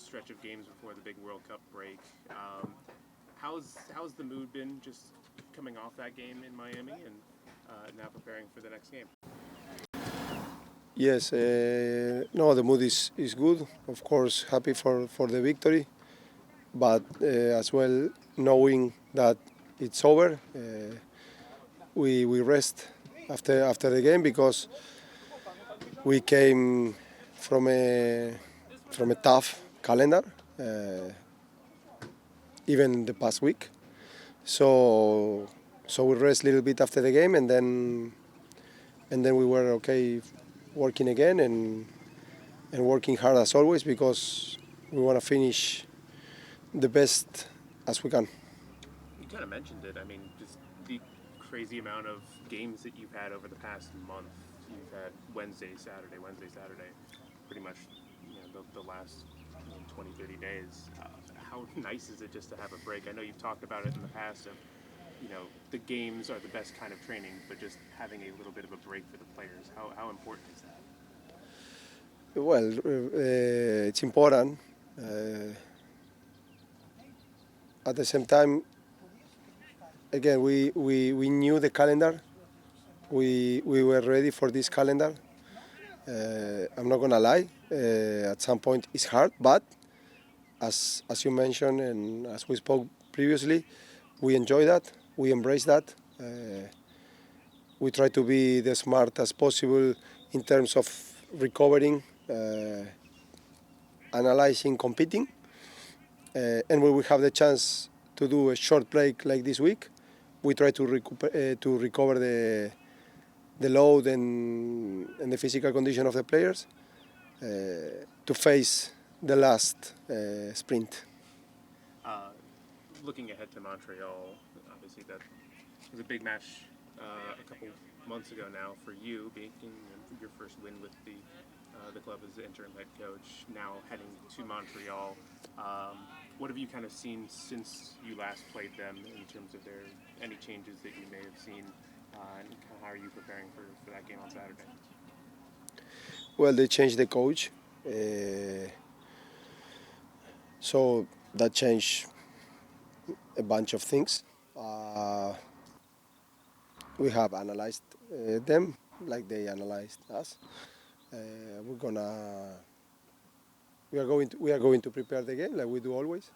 stretch of games before the big World Cup break. How's the mood been just coming off that game in Miami and now preparing for the next game? Yes, no, the mood is good. Of course, happy for the victory, but as well knowing that it's over, we rest after the game because we came from a tough calendar, even the past week. So we rest a little bit after the game, and then we were okay working again and working hard as always because we want to finish the best as we can. You kind of mentioned it. I mean, just the crazy amount of games that you've had over the past month. You've had Wednesday, Saturday, pretty much the last 20, 30 days. How nice is it just to have a break? I know you've talked about it in the past of, the games are the best kind of training, but just having a little bit of a break for the players. How important is that? Well, it's important. At the same time, again, we knew the calendar. We were ready for this calendar. I'm not gonna lie. At some point, it's hard, but as you mentioned and as we spoke previously, we enjoy that. We embrace that. We try to be the smart as possible in terms of recovering, analyzing, competing. And when we have the chance to do a short break like this week, we try to recover the load and the physical condition of the players to face the last sprint. Looking ahead to Montreal, obviously that was a big match a couple months ago now for you, making your first win with the club as the interim head coach. Now heading to Montreal, what have you kind of seen since you last played them in terms of any changes that you may have seen, and kind of how are you preparing for that game on Saturday? Well, they changed the coach, so that changed a bunch of things. We have analyzed them like they analyzed us. We are going to prepare the game like we do always,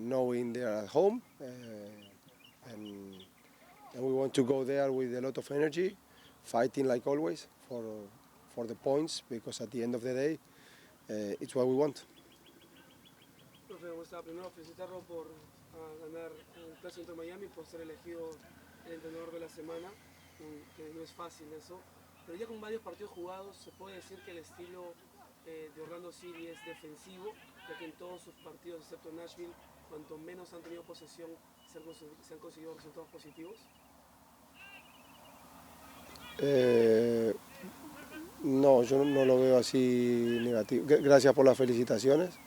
knowing they are at home, and we want to go there with a lot of energy, fighting like always for the points because at the end of the day, it's what we want. Profe, ¿cómo está? Primero felicitarlo por ganar el Clásico de Miami, por ser elegido el entrenador de la semana, que no es fácil eso. Pero ya con varios partidos jugados, se puede decir que el estilo de Orlando City es defensivo, ya que en todos sus partidos, excepto Nashville, cuanto menos han tenido posesión, se han conseguido resultados positivos. No, yo no lo veo así negativo. Gracias por las felicitaciones.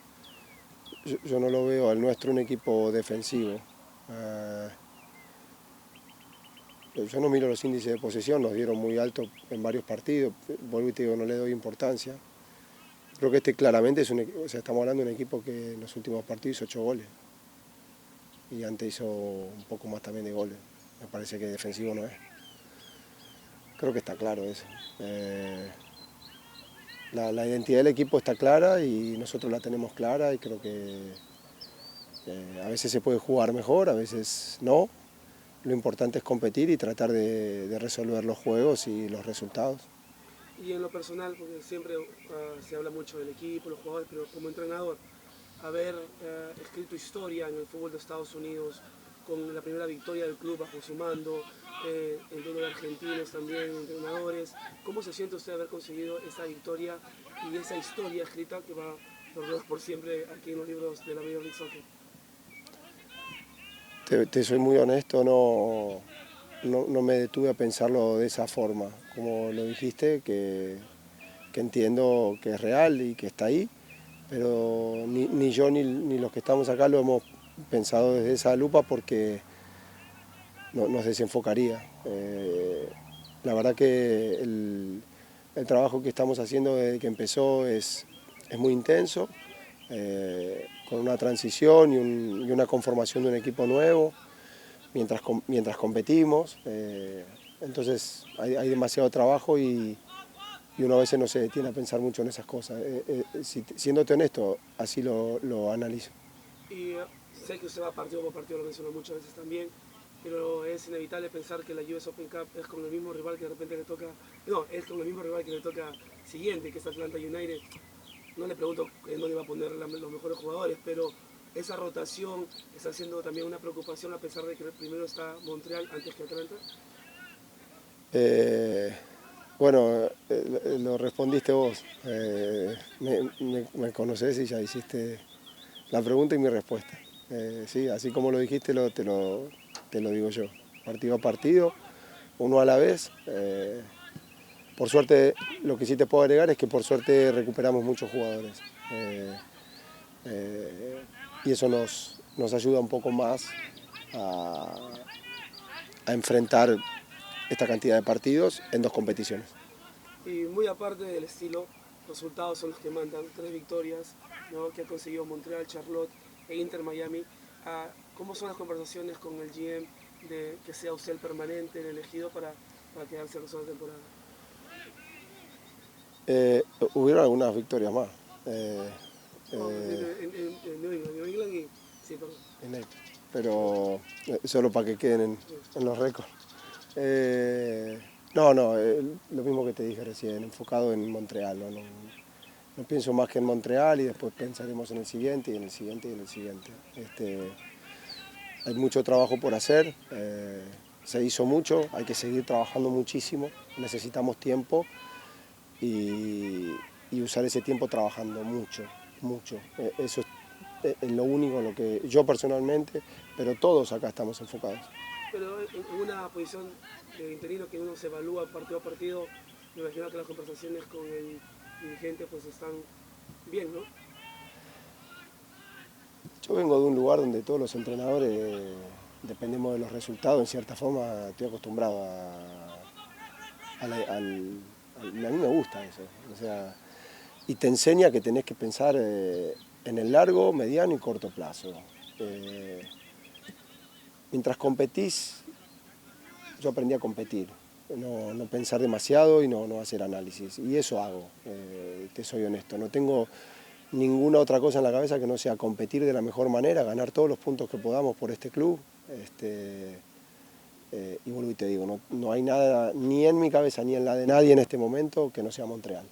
Yo no lo veo al nuestro un equipo defensivo. Yo no miro los índices de posesión, nos dieron muy alto en varios partidos. Vuelvo y te digo, no le doy importancia. Creo que claramente estamos hablando de un equipo que en los últimos partidos hizo 8 goles. Y antes hizo un poco más también de goles. Me parece que defensivo no es. Creo que está claro eso. La identidad del equipo está clara y nosotros la tenemos clara y creo que a veces se puede jugar mejor, a veces no. Lo importante es competir y tratar de resolver los juegos y los resultados. Y en lo personal, porque siempre se habla mucho del equipo, los jugadores, pero como entrenador, haber escrito historia en el fútbol de Estados Unidos, con la primera victoria del club bajo su mando, entiendo de argentinos también, entrenadores. ¿Cómo se siente usted haber conseguido esa victoria y esa historia escrita que va por siempre aquí en los libros de la Major League Soccer? Te soy muy honesto, no me detuve a pensarlo de esa forma. Como lo dijiste, que entiendo que es real y que está ahí, pero ni yo ni los que estamos acá lo hemos pensado desde esa lupa porque nos desenfocaría. La verdad que el trabajo que estamos haciendo desde que empezó es muy intenso con una transición y una conformación de un equipo nuevo mientras competimos. Entonces hay demasiado trabajo y uno a veces no se detiene a pensar mucho en esas cosas. Siéndote honesto, así lo analizo. Y sé que usted va partido por partido, lo mencionó muchas veces también, pero es inevitable pensar que la US Open Cup es con el mismo rival que de repente le toca, no, es con el mismo rival que le toca siguiente, que es Atlanta United. No le pregunto en dónde va a poner los mejores jugadores, pero esa rotación está siendo también una preocupación a pesar de que primero está Montreal antes que Atlanta. Bueno, lo respondiste vos. Me conocés y ya hiciste la pregunta y mi respuesta. Sí, así como lo dijiste, te lo digo yo. Partido a partido, uno a la vez. Por suerte, lo que sí te puedo agregar es que por suerte recuperamos muchos jugadores. Y eso nos ayuda un poco más a enfrentar esta cantidad de partidos en 2 competiciones. Y muy aparte del estilo, los resultados son los que mandan. 3 victorias, ¿no?, que ha conseguido Montreal, Charlotte e Inter Miami. ¿Cómo son las conversaciones con el GM de que sea usted el permanente, el elegido para quedarse el resto de la temporada? Hubieron algunas victorias más. En New England y... Sí, perdón. Pero solo para que queden en los récords. Lo mismo que te dije recién, enfocado en Montreal. No pienso más que en Montreal y después pensaremos en el siguiente y en el siguiente y en el siguiente. Hay mucho trabajo por hacer, se hizo mucho, hay que seguir trabajando muchísimo, necesitamos tiempo y usar ese tiempo trabajando mucho. Eso es lo único en lo que yo personalmente, pero todos acá estamos enfocados. Pero en una posición de interino que uno se evalúa partido a partido, me imagino que las conversaciones con el dirigente pues están bien, ¿no? Yo vengo de un lugar donde todos los entrenadores dependemos de los resultados, en cierta forma estoy acostumbrado a mí me gusta eso, o sea, y te enseña que tenés que pensar en el largo, mediano y corto plazo. Mientras competís, yo aprendí a competir, no pensar demasiado y no hacer análisis, y eso hago, te soy honesto, no tengo ninguna otra cosa en la cabeza que no sea competir de la mejor manera, ganar todos los puntos que podamos por este club. Y vuelvo y te digo, no hay nada ni en mi cabeza ni en la de nadie en este momento que no sea Montreal.